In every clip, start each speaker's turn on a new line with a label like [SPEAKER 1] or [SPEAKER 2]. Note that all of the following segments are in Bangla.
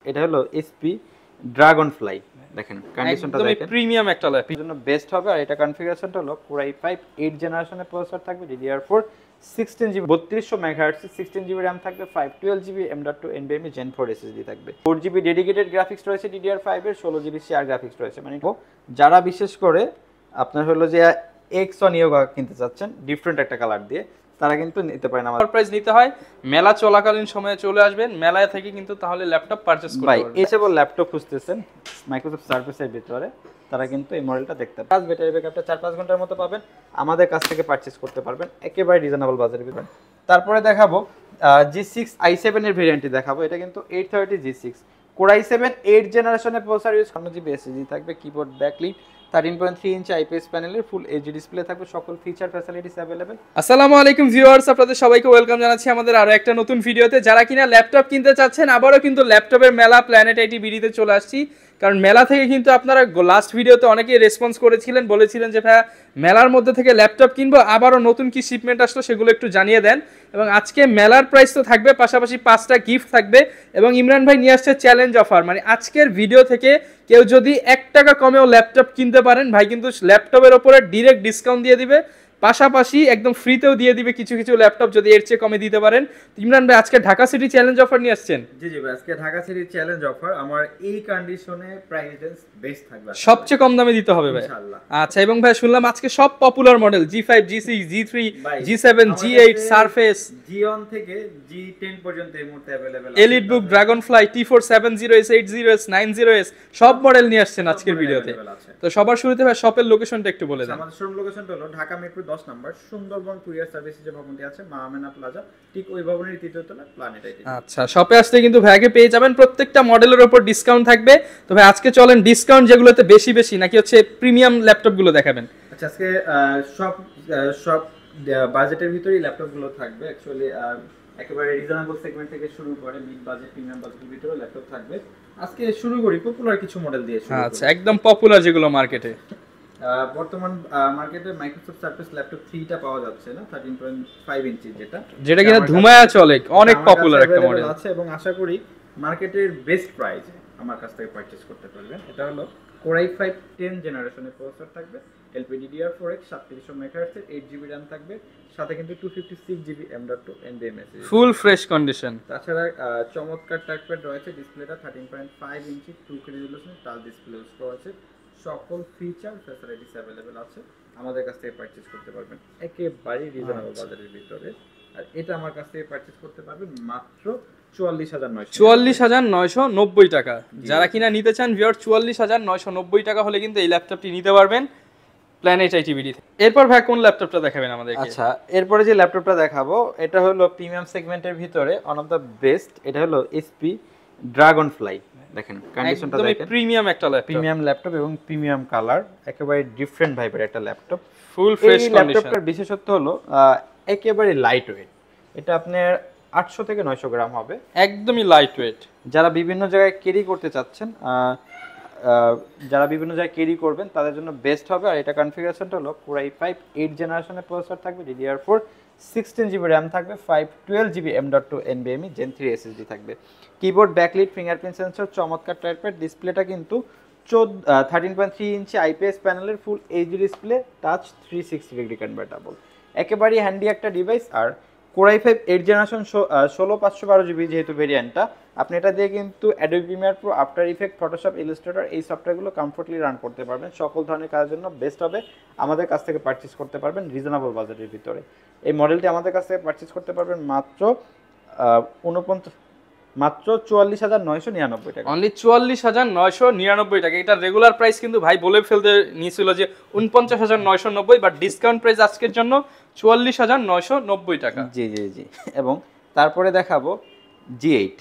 [SPEAKER 1] এটা হলো এসপি ড্রাগন ফ্লাই। দেখেন কন্ডিশনটা দেখেন,
[SPEAKER 2] প্রিমিয়াম একটা ল্যাপটপ
[SPEAKER 1] এর জন্য বেস্ট হবে। আর এটা কনফিগারেশনটা হলো Core i5 8 জেনারেশনের প্রসেসর থাকবে, DDR4 16GB 3200 megahertz 16GB RAM থাকবে, 512GB M.2 NVMe Gen 4 SSD থাকবে, 4GB ডেডিকেটেড গ্রাফিক্স রয়েছে DDR5 এর, 16GB শেয়ার গ্রাফিক্স রয়েছে। মানে যারা বিশেষ করে আপনার হলো যে X1 Yoga কিনতে চাচ্ছেন ডিফারেন্ট একটা কালার দিয়ে, তারা কিন্তু নিতে পারেন। আমাদের
[SPEAKER 2] প্রাইস নিতে হয় মেলা চলাকালীন সময়ে চলে আসবেন, মেলায় থেকে কিন্তু তাহলে ল্যাপটপ পারচেজ করতে
[SPEAKER 1] ভাই
[SPEAKER 2] পারবেন।
[SPEAKER 1] এসে বল ল্যাপটপ খুঁজতেছেন মাইক্রোসফট সার্ভিসের ভিতরে, তারা কিন্তু এই মডেলটা দেখতে পাবেন। ব্যাটারি ব্যাকআপটা 4-5 ঘন্টার মতো পাবেন, আমাদের কাছ থেকে পারচেজ করতে পারবেন একেবারে রিজনেবল বাজারের ভিতরে। তারপরে দেখাবো G6 i7 এর ভেরিয়েন্টটি দেখাবো। এটা কিন্তু 830 G6 Core i7 8 জেনারেশনের প্রসেসর ইউজ, 1GB SSD থাকবে, কিবোর্ড ব্যাকলিট, 13.3 ইঞ্চি আইপিএস প্যানেলের ফুল এইচডি ডিসপ্লে থাকবে, সকল ফিচার ফ্যাসিলিটিস अवेलेबल।
[SPEAKER 2] আসসালামু আলাইকুম ভিউয়ার্স, আপনাদের সবাইকে ওয়েলকাম জানাচ্ছি আমাদের আরো একটা নতুন ভিডিওতে। যারা কিনা ল্যাপটপ কিনতে চাচ্ছেন, আবারও কিন্তু ল্যাপটপের মেলা প্ল্যানেট আইটি বিডিতে চলে আসছি। কারণ মেলা থেকে কিন্তু আপনারা লাস্ট ভিডিওতে অনেকেই রেসপন্স করেছিলেন, বলেছিলেন যে ভাইয়া মেলার মধ্যে থেকে ল্যাপটপ কিনবো, আবারও নতুন কি শিপমেন্ট আসলো সেগুলো একটু জানিয়ে দেন। এবং আজকে মেলার প্রাইস তো থাকবে, পাশাপাশি 5টা গিফট থাকবে, এবং ইমরান ভাই নিয়ে আসছে চ্যালেঞ্জ অফার। মানে আজকের ভিডিও থেকে কেউ যদি 1 টাকা কমেও ল্যাপটপ কিনতে পারেন, ভাই কিন্তু ল্যাপটপের ওপরে ডিরেক্ট ডিসকাউন্ট দিয়ে দিবে, পাশাপাশি একদম ফ্রিতেও দিয়ে দিবে কিছু কিছু ল্যাপটপ যদি এর চেয়ে কমে দিতে পারেন। ইমরান ভাই আজকে ঢাকা সিটি চ্যালেঞ্জ অফার নিয়ে আসছেন।
[SPEAKER 1] জি জি ভাই, আজকে ঢাকা সিটি চ্যালেঞ্জ অফার। আমার এই কন্ডিশনে প্রাইস রেঞ্জ বেস্ট থাকবে,
[SPEAKER 2] সবচেয়ে কম দামে দিতে হবে ভাই
[SPEAKER 1] ইনশাআল্লাহ।
[SPEAKER 2] আচ্ছা, এবং ভাই শুনলাম আজকে সব popular model G5 G6 G3 G7 G8 surface
[SPEAKER 1] G1 থেকে G10 পর্যন্ত এই মুহূর্তে अवेलेबल আছে।
[SPEAKER 2] এলিট বুক, Dragonfly, T4 70S 80S 90S সব মডেল নিয়ে আসছেন আজকের ভিডিওতে। তো সবার শুরুতে ভাই শপের লোকেশনটা একটু বলে দেন।
[SPEAKER 1] আমাদের শোরুম লোকেশনটা হলো ঢাকা মেট্রো 10 নম্বর সুন্দরবন কুরিয়ার সার্ভিস যে ভবনটি আছে, মা আমেনা প্লাজা, ঠিক ওই ভবনের তৃতীয় তলায় প্ল্যানেট আইটি।
[SPEAKER 2] আচ্ছা, শপে আসলে কিন্তু ভাইকে পেয়ে যাবেন, প্রত্যেকটা মডেলের উপর ডিসকাউন্ট থাকবে। তো ভাই আজকে চলেন ডিসকাউন্ট যেগুলোতে বেশি বেশি নাকি হচ্ছে প্রিমিয়াম ল্যাপটপ গুলো দেখাবেন।
[SPEAKER 1] আচ্ছা, আজকে সব বাজেটের ভিতরেই ল্যাপটপ গুলো থাকবে। অ্যাকচুয়ালি একেবারে রিজনেবল সেগমেন্ট থেকে শুরু করে মিড বাজেট প্রিমিয়াম বাজেটের ভিতরে ল্যাপটপ থাকবে। আজকে শুরু করি পপুলার কিছু মডেল দিয়ে শুরু করি।
[SPEAKER 2] আচ্ছা, একদম পপুলার যেগুলো মার্কেটে
[SPEAKER 1] বর্তমান মার্কেটে মাইক্রোসফট সারফেস ল্যাপটপ 3টা পাওয়া যাচ্ছে না, 13.5 ইঞ্চি যেটা
[SPEAKER 2] কিনা ধুমায়া চলে, অনেক পপুলার একটা মডেল
[SPEAKER 1] আছে, এবং আশা করি মার্কেটের বেস্ট প্রাইসে আমার কাছ থেকে পারচেজ করতে পারবেন। এটা হলো Core i5 10 জেনারেশনের প্রসেসর থাকবে, LPDDR4X 3700 মেগাহার্টজ 8GB RAM থাকবে, সাথে কিন্তু 256GB M.2 NVMe
[SPEAKER 2] full fresh condition.
[SPEAKER 1] তাছাড়া চমৎকার টাচপ্যাড রয়েছে, ডিসপ্লেটা 13.5 ইঞ্চি 2K রেজোলিউশনের টাচ ডিসপ্লে ইউজ করা আছে, সকল ফিচার ফ্যাসিলিটিস अवेलेबल আছে, আমাদের কাছ থেকে পারচেজ করতে পারবেন একেবারে রিজনেবল বাজারের ভিতরে। আর এটা আমার কাছ থেকে পারচেজ করতে পারবেন মাত্র
[SPEAKER 2] 44,990 টাকা। যারা কিনা নিতে চান ভিউয়ার 44,990 টাকা হলে কিন্তু এই ল্যাপটপটি নিতে পারবেন প্ল্যানেট আইটি বিডি। এরপর ভাই কোন ল্যাপটপটা দেখাবেন আমাদেরকে?
[SPEAKER 1] আচ্ছা, এরপরে যে ল্যাপটপটা দেখাবো এটা হলো প্রিমিয়াম সেগমেন্টের ভিতরে ওয়ান অফ দা বেস্ট। এটা হলো এসপি ড্রাগন ফ্লাই। দেখেন কন্ডিশনটা দেখেন,
[SPEAKER 2] প্রিমিয়াম একটা ল্যাপটপ,
[SPEAKER 1] প্রিমিয়াম ল্যাপটপ এবং প্রিমিয়াম কালার, একেবারে ডিফারেন্ট ভাইবের একটা ল্যাপটপ,
[SPEAKER 2] ফুল ফ্রেশ কন্ডিশন।
[SPEAKER 1] ল্যাপটপটার বিশেষত্ব হলো একেবারে লাইট ওয়েট। এটা আপনার 800 থেকে 900 গ্রাম হবে,
[SPEAKER 2] একদমই লাইট ওয়েট।
[SPEAKER 1] যারা বিভিন্ন জায়গায় ক্যারি করতে চাচ্ছেন, যারা বিভিন্ন জায়গায় ক্যারি করবেন তাদের জন্য বেস্ট হবে। আর এটা কনফিগারেশনটা হলো Core i5 8 জেনারেশনের প্রসেসর থাকবে, DDR4 16GB RAM থাকবে, 512GB M.2 NVMe Gen 3 SSD থাকবে, কিবোর্ড ব্যাকলিট, ফিঙ্গারপ্রিন্ট সেন্সর, চমৎকার টাইপের ডিসপ্লেটা কিন্তু 13.3 ইঞ্চি আইপিএস প্যানেলের ফুল HD display, touch 360 degree convertible, একেবারেই হ্যান্ডি একটা ডিভাইস। আর Core i5 8 জেনারেশন 16512GB যেহেতু ভেরিয়েন্টটা, আপনি এটা দিয়ে কিন্তু Adobe Premiere Pro, after effect, Photoshop, Illustrator এই সফটওয়্যারগুলো কমফোর্টলি রান করতে পারবেন। সকল ধরনের কাজের জন্য বেস্ট হবে, আমাদের কাছ থেকে পারচেজ করতে পারবেন রিজনেবল বাজেটের ভিতরে। এই মডেলটি আমাদের কাছ থেকে পারচেজ করতে পারবেন মাত্র 44,999 টাকা,
[SPEAKER 2] অনলি 44,999 টাকা। এটা রেগুলার প্রাইস কিন্তু ভাই বলে ফেলতে নিয়েছিল যে 49,990, বাট ডিসকাউন্ট প্রাইস আজকের জন্য 44,990 টাকা।
[SPEAKER 1] জি জি জি। এবং তারপরে দেখাবো G8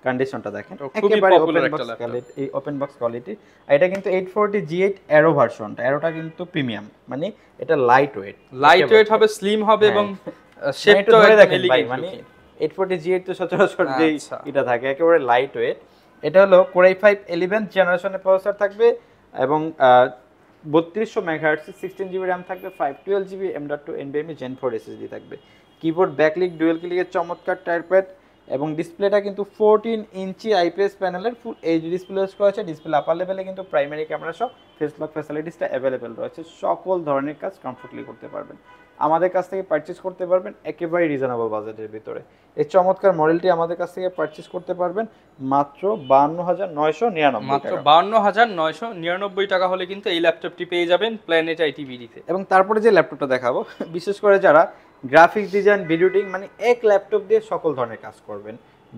[SPEAKER 1] কন্ডিশনটা দেখেন, একেবারে ওপেন বক্স কোয়ালিটি। আর এটা কিন্তু 840 G8 অ্যারো ভার্সনটা, অ্যারোটা কিন্তু প্রিমিয়াম, মানে এটা লাইট ওয়েট
[SPEAKER 2] হবে, স্লিম হবে, এবং শেপটাও একদম এলিগেন্ট।
[SPEAKER 1] মানে 840 G8 তো সচরাচর যেই এটা থাকে, একেবারে লাইট ওয়েট। এটা হলো Core i5 11th জেনারেশনের প্রসেসর থাকবে, এবং 3200 মেগাহার্টজ 16GB RAM থাকবে, 512GB M.2 NVMe Gen 4 SSD থাকবে, কিবোর্ড ব্যাকলিট, ডুয়াল ক্লিকের চমৎকার টাইপপ্যাড, এবং ডিসপ্লেটা কিন্তু 14 ইঞ্চি আইপিএস প্যানেলের ফুল এইচডি ডিসপ্লে ইউজ করা হয়েছে। ডিসপ্লে আপার লেভেলে কিন্তু প্রাইমারি ক্যামেরা সহ ফেস লক ফ্যাসিলিটিসটা অ্যাভেলেবেল রয়েছে। সকল ধরনের কাজ কমফোর্টলি করতে পারবেন, আমাদের কাছ থেকে পারচেজ করতে পারবেন একেবারে রিজনেবল বাজেটের ভিতরে। এই চমৎকার মডেলটি আমাদের কাছ থেকে পারচেজ করতে পারবেন মাত্র 52,999
[SPEAKER 2] মাত্র 52,999 টাকা হলে কিন্তু এই ল্যাপটপটি পেয়ে যাবেন প্ল্যানেট আইটি বিডিতে।
[SPEAKER 1] এবং তারপরে যে ল্যাপটপটা দেখাবো, বিশেষ করে যারা গ্রাফিক্স ডিজাইন, ভিডিও এডিটিং মানে এক ল্যাপটপ দিয়ে সকল ধরনের কাজ করবেন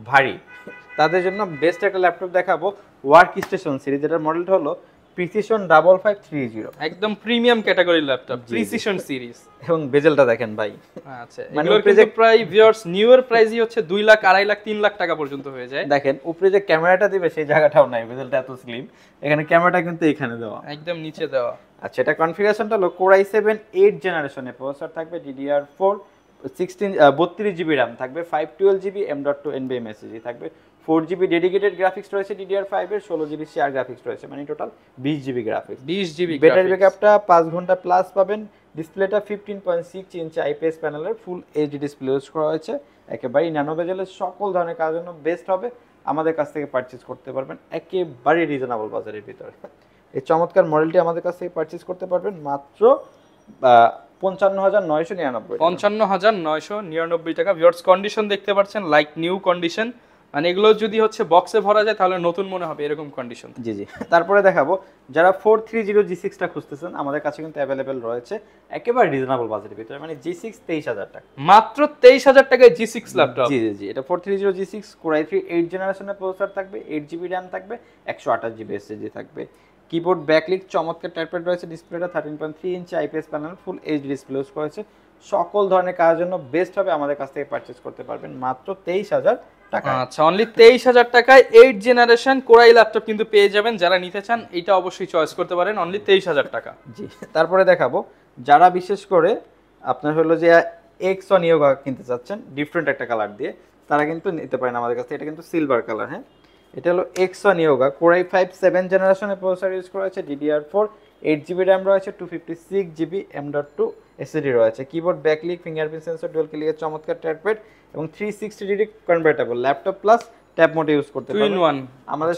[SPEAKER 1] ভারী, তাদের জন্য বেস্ট একটা ল্যাপটপ দেখাবো ওয়ার্ক স্টেশন সিরিজ। এটার মডেলটা হলো প্রিসিশন 5530,
[SPEAKER 2] একদম প্রিমিয়াম ক্যাটাগরির ল্যাপটপ প্রিসিশন সিরিজ।
[SPEAKER 1] এবং বেজেলটা দেখেন ভাই,
[SPEAKER 2] আচ্ছা এগুলোর কিন্তু প্রায় ভিউয়ার্স নিউয়ার প্রাইসই হচ্ছে 2 লাখ, 2.5 লাখ, 3 লাখ টাকা পর্যন্ত হয়ে যায়।
[SPEAKER 1] দেখেন উপরে যে ক্যামেরাটা দিবে সেই জায়গাটাও নাই, বেজেলটা এত স্লিম। এখানে ক্যামেরাটা কিন্তু এখানে দেওয়া,
[SPEAKER 2] একদম নিচে দেওয়া।
[SPEAKER 1] আচ্ছা এটা কনফিগারেশনটা হলো Core i7 8 জেনারেশনের প্রসেসর থাকবে, DDR4 32 জিবি র্যাম থাকবে, 512 জিবি M.2 NVMe SSD থাকবে, 4 জিবি ডেডিকেটেড গ্রাফিক্স রয়েছে DDR5 এর, 16 জিবি শেয়ার গ্রাফিক্স রয়েছে, মানে total 20 GB graphics.
[SPEAKER 2] 20 GB
[SPEAKER 1] battery ব্যাকআপটা 5 ঘন্টা প্লাস পাবেন। ডিসপ্লেটা 15.6 ইঞ্চি আইপিএস প্যানেলের ফুল এইচডি ডিসপ্লে ইউজ করা হয়েছে, একেবারে ন্যানো বেজেলের, সকল ধরনের কাজের জন্য বেস্ট হবে। আমাদের কাছ থেকে পারচেজ করতে পারবেন একেবারে রিজনেবল বাজারের ভিতরে। এই চমৎকার মডেলটি আমাদের কাছ থেকে পারচেজ করতে পারবেন মাত্র 55,999।
[SPEAKER 2] 55,999 টাকা। ভিউয়ার্স কন্ডিশন দেখতে পাচ্ছেন লাইক নিউ কন্ডিশন, মানে এগুলো যদি হচ্ছে বক্সে ভরা যায় তাহলে নতুন মনে হবে এরকম কন্ডিশন।
[SPEAKER 1] জি জি। তারপরে দেখাবো যারা 430 G6 টা খুঁজতেছেন, আমাদের কাছে কিন্তু অ্যাভেলেবেল রয়েছে একেবারে রিজনেবল বাজেটের ভিতরে, মানে G6 23,000 টাকা,
[SPEAKER 2] মাত্র 23,000 টাকায় G6 ল্যাপটপ।
[SPEAKER 1] জি জি জি। এটা 430 G6 Core i3 8 জেনারেশনের প্রসেসর থাকবে, 8 জিবি র্যাম থাকবে, 128 জিবি SSD থাকবে। কিবোর্ড ব্যাকলিট চমৎকার টাইপের রয়েছে, ডিসপ্লেটা 13.3 inch IPS panel full HD display use করেছে। সকল ধরনের কাজের জন্য বেস্ট হবে, আমাদের কাছ থেকে পারচেজ করতে পারবেন মাত্র 23,000 টাকা।
[SPEAKER 2] আচ্ছা অনলি 23,000 টাকায় 8 জেনারেশন Core i ল্যাপটপ কিন্তু পেয়ে যাবেন। যারা নিতে চান এটা অবশ্যই চয়েস করতে পারেন, অনলি 23,000 টাকা।
[SPEAKER 1] জি। তারপরে দেখাবো যারা বিশেষ করে আপনার হলো যে Exxon Yoga কিনতে চাচ্ছেন ডিফারেন্ট একটা কালার দিয়ে, তারা কিন্তু নিতে পারেন আমাদের কাছে। এটা কিন্তু সিলভার কালার, হ্যাঁ এটা হলো Exxon Yoga Core i5 7 জেনারেশনের প্রসেসর ইউজ করা হয়েছে, DDR4 8 জিবি র্যাম রয়েছে, 256 জিবি M.2 SSD রয়েছে। Keyboard backlit, fingerprint sensor, dual ক্লিকের চমৎকার ট্যাবপ্যাড এবং 360 degree convertible laptop plus tab মোডে ইউজ করতে পারবেন।
[SPEAKER 2] 2 in 1
[SPEAKER 1] আমাদের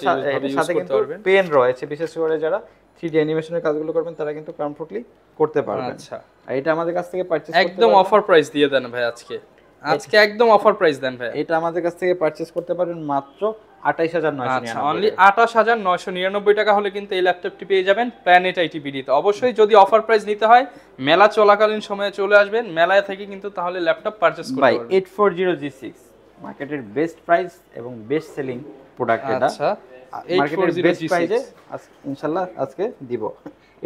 [SPEAKER 1] সাথে কিন্তু পেন রয়েছে, বিশেষ করে যারা 3D অ্যানিমেশনের কাজগুলো করবেন তারা কিন্তু কমফোর্টলি করতে পারবেন।
[SPEAKER 2] আচ্ছা
[SPEAKER 1] আর এটা আমাদের কাছ থেকে পারচেজ করতে
[SPEAKER 2] একদম অফার প্রাইস দিয়ে দেন ভাই আজকে একদম অফার প্রাইস দেন ভাই।
[SPEAKER 1] এটা আমাদের কাছ থেকে পারচেজ করতে পারবেন মাত্র 28,999।
[SPEAKER 2] আচ্ছা অনলি 28,999 টাকা হলে কিন্তু এই ল্যাপটপটি পেয়ে যাবেন প্ল্যানেট আইটি বিডিতে। অবশ্যই যদি অফার প্রাইস নিতে হয় মেলা চলাকালীন সময়ে চলে আসবেন, মেলায় থেকে কিন্তু তাহলে ল্যাপটপ পারচেজ করতে পারবেন।
[SPEAKER 1] 840 G6 মার্কেটের বেস্ট প্রাইস এবং বেস্ট সেলিং প্রোডাক্ট এটা।
[SPEAKER 2] আচ্ছা
[SPEAKER 1] মার্কেটের বেস্ট প্রাইসে ইনশাআল্লাহ আজকে দিব।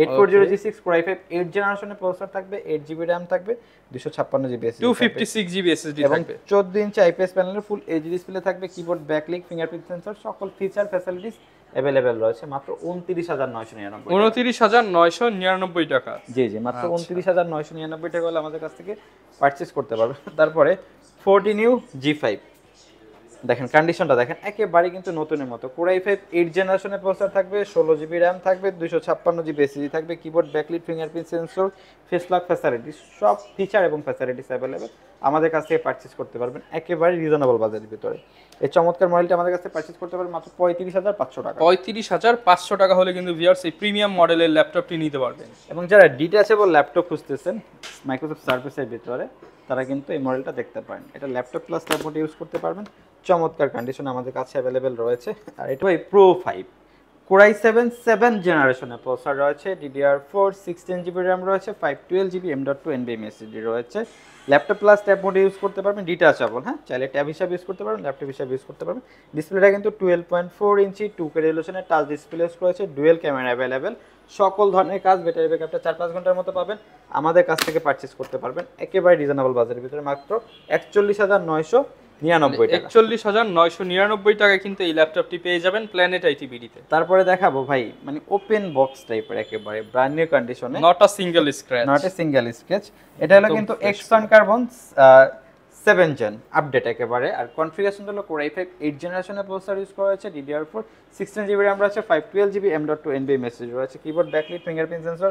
[SPEAKER 1] 840 G6 Core i5 8 জেনারেশনের প্রসেসর থাকবে, 8 জিবি র্যাম থাকবে, 256 জিবি SSD,
[SPEAKER 2] 256 জিবি SSD থাকবে,
[SPEAKER 1] 14 ইঞ্চি আইপিএস প্যানেলের ফুল এইচডি ডিসপ্লে থাকবে। কিবোর্ড ব্যাকলিক, ফিঙ্গারপ্রিন্ট সেন্সর, সকল ফিচার ফ্যাসিলিটিস अवेलेबल রয়েছে মাত্র 29,999
[SPEAKER 2] 29,999 টাকা।
[SPEAKER 1] জি জি, মাত্র 29,999 টাকা হলে আমাদের কাছ থেকে পারচেজ করতে পারবেন। তারপরে 40 নিউ G5 দেখেন কন্ডিশনটা দেখেন একেবারে কিন্তু নতুনের মতো। Core i5 8 জেনারেশনের প্রসেসর থাকবে, 16 জিবি র্যাম থাকবে, 256 জিবি এসএসডি থাকবে, keyboard backlit, fingerprint sensor, face lock facilities, সব ফিচার এবং ফ্যাসিলিটিস अवेलेबल আমাদের কাছ থেকে পারচেজ করতে পারবেন একেবারে রিজনেবল বাজেটের ভিতরে। এই চমৎকার মডেলটা আমাদের কাছে পারচেজ করতে পারবেন মাত্র 35,500 টাকা।
[SPEAKER 2] 35,500 টাকা হলে কিন্তু ভিউয়ার্স এই প্রিমিয়াম মডেলের ল্যাপটপটি নিতে পারবেন।
[SPEAKER 1] এবং যারা ডিট্যাচেবল ল্যাপটপ খুঁজতেছেন মাইক্রোসফট সার্ফেসের ভিতরে তারা কিন্তু এই মডেলটা দেখতে পারেন। এটা ল্যাপটপ প্লাস ট্যাবলেট ইউজ করতে পারবেন, চমৎকার কন্ডিশন আমাদের কাছে अवेलेबल রয়েছে। আর এটা ভাই Pro 5 Core i7 7 জেনারেশনের প্রসেসর রয়েছে, DDR4 16 জিবি RAM রয়েছে, 512 জিবি M.2 NVMe SSD রয়েছে। ল্যাপটপ প্লাস ট্যাব মোডে ইউজ করতে পারবেন, ডিটাচেবল, হ্যাঁ চাইলে ট্যাব হিসাবে ইউজ করতে পারবেন, ল্যাপটপ হিসাবে ইউজ করতে পারবেন। ডিসপ্লেটা কিন্তু 12.4 ইঞ্চি 2K রেজোলিউশনের টাচ ডিসপ্লে ইউজ করেছে, ডুয়েল ক্যামেরা अवेलेबल, সকল ধরনের কাজ, ব্যাটারি ব্যাকআপটা 4-5 ঘন্টার মতো পাবেন। আমাদের কাছ থেকে পারচেজ করতে পারবেন একেবারে রিজনেবল বাজারের ভিতরে মাত্র 41,999 টাকা।
[SPEAKER 2] 41,999 টাকায় কিন্তু এই ল্যাপটপটি পেয়ে যাবেন প্ল্যানেট আইটি বিডিতে।
[SPEAKER 1] তারপরে দেখাবো ভাই মানে ওপেন বক্স টাইপের একেবারে ব্র্যান্ড নিউ কন্ডিশনে,
[SPEAKER 2] নট আ সিঙ্গেল স্ক্র্যাচ।
[SPEAKER 1] এটা হলো কিন্তু Exxon Carbon 7 জেন আপডেট একেবারে। আর কনফিগারেশনটা হলো Core i5 8 জেনারেশনের প্রসেসর ইউজ করা হয়েছে, DDR4 16 জিবি RAM রয়েছে, 512 জিবি M.2 NVMe SSD রয়েছে, keyboard backlit, fingerprint sensor,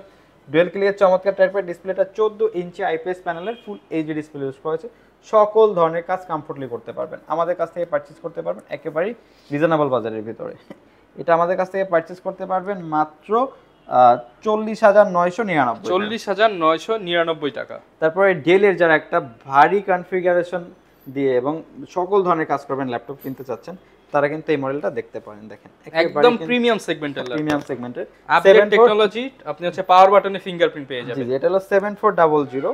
[SPEAKER 1] dual clear চমৎকার টাইপের, ডিসপ্লেটা 14 ইঞ্চি আইপিএস প্যানেলের ফুল এইচডি ডিসপ্লে ইউজ করা হয়েছে। সকল ধরনের কাজ কমফোর্টলি করতে পারবেন, আমাদের কাছ থেকে পারচেজ করতে পারবেন একেবারেই রিজনেবল বাজারের ভিতরে। এটা আমাদের কাছ থেকে পারচেজ করতে পারবেন মাত্র 40,999,
[SPEAKER 2] 40,999 টাকা।
[SPEAKER 1] তারপরে ডেলের যারা একটা ভারী কনফিগারেশন দিয়ে এবং সকল ধরনের কাজ করবেন ল্যাপটপ কিনতে চাচ্ছেন, তারা কিন্তু এই মডেলটা দেখতে পারেন। দেখেন
[SPEAKER 2] একদম প্রিমিয়াম সেগমেন্টের
[SPEAKER 1] প্রিমিয়াম সেগমেন্টের
[SPEAKER 2] আপডেট টেকনোলজি, আপনি হচ্ছে পাওয়ার বাটনে ফিঙ্গারপ্রিন্ট পেয়ে যাবেন।
[SPEAKER 1] জি, এটা হলো 7400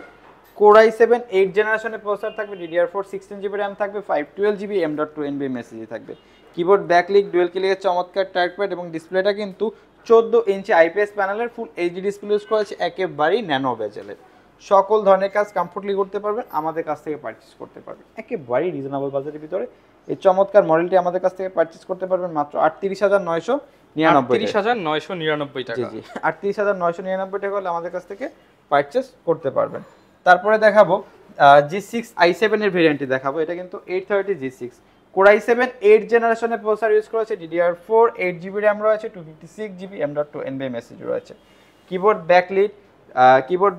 [SPEAKER 1] Core i7 8 জেনারেশনের প্রসেসর থাকবে, DDR4 16GB RAM থাকবে, 512GB M.2 NVMe SSD থাকবে। কিবোর্ড ব্যাকলিট ডুয়াল ক্লিকের চমৎকার ট্র্যাকপ্যাড এবং ডিসপ্লেটা কিন্তু 14 ইঞ্চি IPS প্যানেলের ফুল এইচডি ডিসপ্লে ইউজ করেছে, একেবারেই ন্যানো বেজেলের। সকল ধরনের কাজ কমফোর্টলি করতে পারবেন, আমাদের কাছ থেকে পারচেজ করতে পারবেন একেবারেই রিজনেবল বাজারের ভিতরে। এই চমৎকার মডেলটি আমাদের কাছ থেকে পারচেজ করতে পারবেন মাত্র
[SPEAKER 2] 38,999 টাকা।
[SPEAKER 1] জি জি, 38,999 টাকা হলে আমাদের কাছ থেকে পারচেজ করতে পারবেন। তারপরে দেখাবো G6 i7 এর ভেরিয়েন্টটি দেখাবো। এটা কিন্তু 830 G6 Core i7 8 জেনারেশনের প্রসেসর ইউজ করেছে, DDR4 8GB RAM রয়েছে, 256GB M.2 NVMe SSD রয়েছে। Keyboard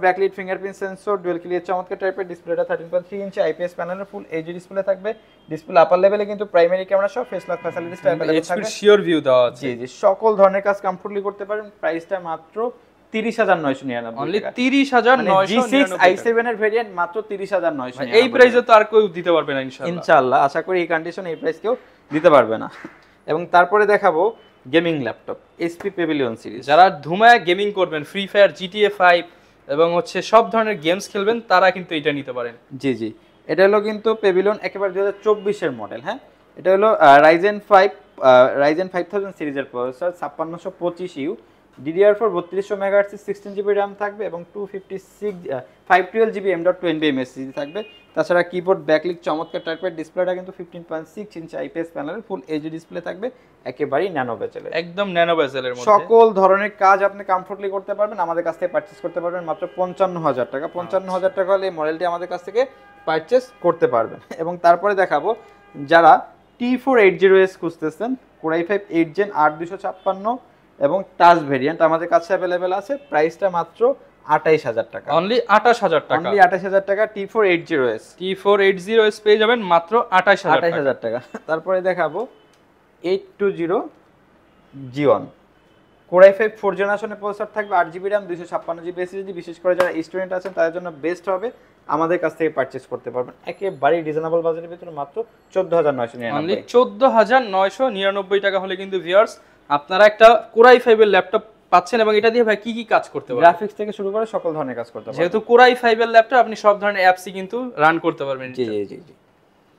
[SPEAKER 1] backlit fingerprint sensor dual clear চমৎকার টাইপের ডিসপ্লেটা 13.3 ইঞ্চি IPS প্যানেলের ফুল এইচডি ডিসপ্লে থাকবে। ডিসপ্লে আপার লেভেলে কিন্তু প্রাইমারি ক্যামেরা সহ ফেস লক ফ্যাসিলিটিস अवेलेबल থাকবে,
[SPEAKER 2] শিওর ভিউ দেওয়া আছে।
[SPEAKER 1] জি জি, সকল ধরনের কাজ কমফোর্টলি করতে পারেন। প্রাইসটা মাত্র 30,999
[SPEAKER 2] অনলি 30,999
[SPEAKER 1] G6 i7 এর ভেরিয়েন্ট মাত্র 30,999।
[SPEAKER 2] এই প্রাইসে তো আর কেউ দিতে পারবে না ইনশাআল্লাহ।
[SPEAKER 1] ইনশাআল্লাহ আশা করি এই কন্ডিশনে এই প্রাইস কেউ দিতে পারবে না। এবং তারপরে দেখাবো gaming laptop HP Pavilion series.
[SPEAKER 2] যারা ধুমায় গেমিং করবেন, ফ্রি ফায়ার, GTA 5 এবং হচ্ছে সব ধরনের গেমস খেলবেন, তারা কিন্তু এটা নিতে পারেন।
[SPEAKER 1] জি জি, এটা হলো কিন্তু Pavilion একেবারে 2024 এর মডেল। হ্যাঁ, এটা হলো Ryzen 5000 সিরিজের processor, 5625U, DDR4 3200 MHz 16GB RAM থাকবে এবং 512GB M.2 NVMe SSD থাকবে। তাছাড়া কিবোর্ড ব্যাকলিট চমৎকার টাইপের ডিসপ্লেটা কিন্তু 15.6 ইঞ্চি IPS প্যানেলের ফুল এইচডি ডিসপ্লে থাকবে, একেবারেই ন্যানো বেজেলের।
[SPEAKER 2] একদম ন্যানো বেজেলের মধ্যে
[SPEAKER 1] সকল ধরনের কাজ আপনি কমফোর্টলি করতে পারবেন, আমাদের কাছ থেকে পারচেজ করতে পারবেন মাত্র 55,000 টাকা। 55,000 টাকা হলে এই মডেলটি আমাদের কাছ থেকে পারচেজ করতে পারবেন। এবং তারপরে দেখাবো যারা T480S খুঁজতেছেন, Core i5 8 Gen 8256 এবং টাচ ভেরিয়েন্ট আমাদের কাছে अवेलेबल আছে। প্রাইসটা মাত্র 28,000 টাকা,
[SPEAKER 2] অনলি 28,000 টাকা।
[SPEAKER 1] অনলি 28,000 টাকা
[SPEAKER 2] T480S পেয়ে যাবেন মাত্র 28,000
[SPEAKER 1] টাকা। তারপরে দেখাবো 820 G1 Core i5 4 জেনারেশনের প্রসেসর থাকবে, 8GB RAM 256GB SSD। বিশেষ করে যারা স্টুডেন্ট আছেন তাদের জন্য বেস্ট হবে, আমাদের কাছ থেকে পারচেজ করতে পারবেন একেবারেই রিজনেবল বাজারের ভিতরে মাত্র 14,999।
[SPEAKER 2] অনলি 14,999 টাকা হলে কিন্তু ভিউয়ার্স আপনারা একটা Core i5 এর ল্যাপটপ পাচ্ছেন। এবং এটা দিয়ে ভাই কি কি কাজ করতে পারবেন?
[SPEAKER 1] গ্রাফিক্স থেকে শুরু করে সকল ধরনের কাজ করতে পারবেন।
[SPEAKER 2] যেহেতু Core i5 এর ল্যাপটপ, আপনি সব ধরনের অ্যাপসই কিন্তু রান করতে পারবেন।
[SPEAKER 1] জি জি জি জি।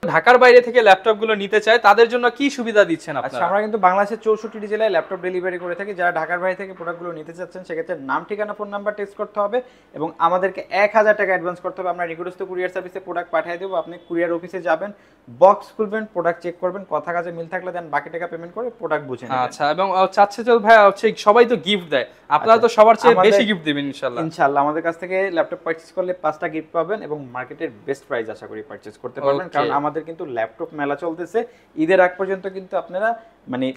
[SPEAKER 2] ঢাকার বাইরে থেকে ল্যাপটপগুলো নিতে চায়, তাদের জন্য কি সুবিধা দিচ্ছেন
[SPEAKER 1] আচ্ছা,
[SPEAKER 2] আপনারা?
[SPEAKER 1] আমরা কিন্তু বাংলাদেশের 64টি জেলায় ল্যাপটপ ডেলিভারি করে থাকি। যারা ঢাকার বাইরে থেকে প্রোডাক্টগুলো নিতে চাচ্ছেন, সেক্ষেত্রে নাম, ঠিকানা, ফোন নাম্বার টেক্সট করতে হবে এবং আমাদেরকে 1000 টাকা অ্যাডভান্স করতে হবে। আমরা নিকটস্থ কুরিয়ার সার্ভিসে প্রোডাক্ট পাঠিয়ে দেবো। আপনি কুরিয়ার অফিসে যাবেন, বক্স খুলবেন, প্রোডাক্ট চেক করবেন, কথা কাজে মিল থাকলে দেন বাকি টাকা পেমেন্ট করে প্রোডাক্ট বুঝে নেবেন।
[SPEAKER 2] আচ্ছা, এবং চাচ্ছে তো ভাই হচ্ছে সবাই তো গিফট দেয়, আপনারা তো সবার চেয়ে বেশি গিফট দিবেন ইনশাআল্লাহ।
[SPEAKER 1] ইনশাআল্লাহ আমাদের কাছ থেকে ল্যাপটপ পারচেজ করলে 5টা গিফট পাবেন এবং মার্কেটের বেস্ট প্রাইস আশা করি পারচেজ করতে পারবেন। কারণ আমাদের কিন্তু ল্যাপটপ মেলা চলতেছে, ঈদের আগ পর্যন্ত কিন্তু আপনারা মানে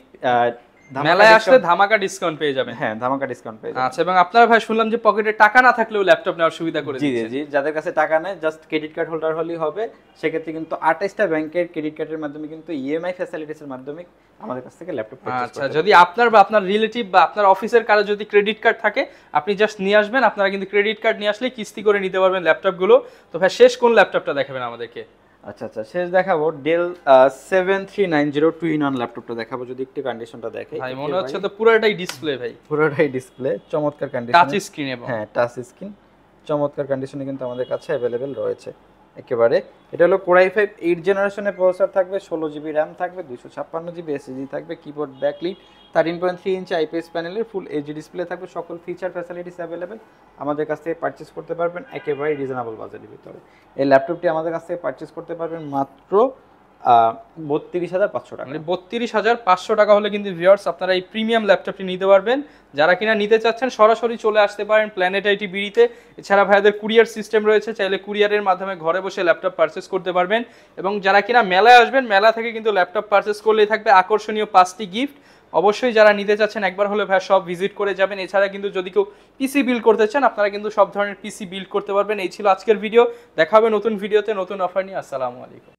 [SPEAKER 2] মেলায় আসলে ধামাকা ডিসকাউন্ট পেয়ে যাবেন।
[SPEAKER 1] হ্যাঁ, ধামাকা ডিসকাউন্ট পেয়ে যাবেন।
[SPEAKER 2] আচ্ছা, এবং আপনারা ভাই শুনলাম যে পকেটে টাকা না থাকলেও ল্যাপটপ নেওয়ার সুবিধা করে
[SPEAKER 1] জি
[SPEAKER 2] দিচ্ছেন।
[SPEAKER 1] জি, যাদের কাছে টাকা নেই, জাস্ট ক্রেডিট কার্ড হোল্ডার হলেই হবে। সেক্ষেত্রে কিন্তু 28টা ব্যাংকের ক্রেডিট কার্ডের মাধ্যমে কিন্তু ইএমআই ফ্যাসিলিটিসের মাধ্যমে আমাদের কাছ থেকে ল্যাপটপ পারচেজ করতে
[SPEAKER 2] আচ্ছা, যদি আপনার বা আপনার রিলেটিভ বা আপনার অফিসের কারো যদি ক্রেডিট কার্ড থাকে, আপনি জাস্ট নিয়ে আসবেন। আপনারা কিন্তু ক্রেডিট কার্ড নিয়ে আসলে কিস্তি করে নিতে পারবেন ল্যাপটপগুলো। তো ভাই শেষ কোন ল্যাপটপটা দেখাবেন আমাদেরকে?
[SPEAKER 1] আচ্ছা আচ্ছা, শেষ দেখাবো ডেল 7390 2-in-1 ল্যাপটপটা দেখাবো। যদি একটু কন্ডিশনটা দেখে,
[SPEAKER 2] ভাই মনে হচ্ছে তো পুরোটাই ডিসপ্লে, ভাই
[SPEAKER 1] পুরোটাই ডিসপ্লে, চমৎকার কন্ডিশন,
[SPEAKER 2] টাচ স্ক্রিন। এবং
[SPEAKER 1] হ্যাঁ, টাচ স্ক্রিন চমৎকার কন্ডিশনে কিন্তু আমাদের কাছে अवेलेबल রয়েছে একেবারে। এটা হলো Core i5 8 জেনারেশনের প্রসেসর থাকবে, 16GB RAM থাকবে, 256GB SSD থাকবে, কিবোর্ড ব্যাকলিট 13.3 ইঞ্চি IPS প্যানেলের ফুল এইচডি ডিসপ্লে থাকবে, সকল ফিচার ফ্যাসিলিটিস अवेलेबल আমাদের কাছ থেকে পারচেজ করতে পারবেন একেবারে রিজনেবল বাজারের ভিতরে। এই ল্যাপটপটি আমাদের কাছ থেকে পারচেজ করতে পারবেন মাত্র 32,500 টাকা।
[SPEAKER 2] 32,500 টাকা হলে কিন্তু ভিউয়ার্স আপনারা এই প্রিমিয়াম ল্যাপটপটি নিতে পারবেন। যারা কিনা নিতে চাচ্ছেন সরাসরি চলে আসতে পারেন প্ল্যানেট আইটি বিডিতে। এছাড়া ভাইদের কুরিয়ার সিস্টেম রয়েছে, চাইলে কুরিয়ারের মাধ্যমে ঘরে বসে ল্যাপটপ পারচেজ করতে পারবেন। এবং যারা কিনা মেলায় আসবেন, মেলা থেকে কিন্তু ল্যাপটপ পারচেজ করলেই থাকবে আকর্ষণীয় 5টি গিফট। অবশ্যই যারা নিতে চাচ্ছেন একবার হলে ভাই সব ভিজিট করে যাবেন। এছাড়া কিন্তু যদি কেউ পিসি বিল্ড করতে চান আপনারা কিন্তু সব ধরনের পিসি বিল্ড করতে পারবেন। এই ছিল আজকের ভিডিও, দেখা হবে নতুন ভিডিওতে নতুন অফার নিয়ে। আসসালামু আলাইকুম।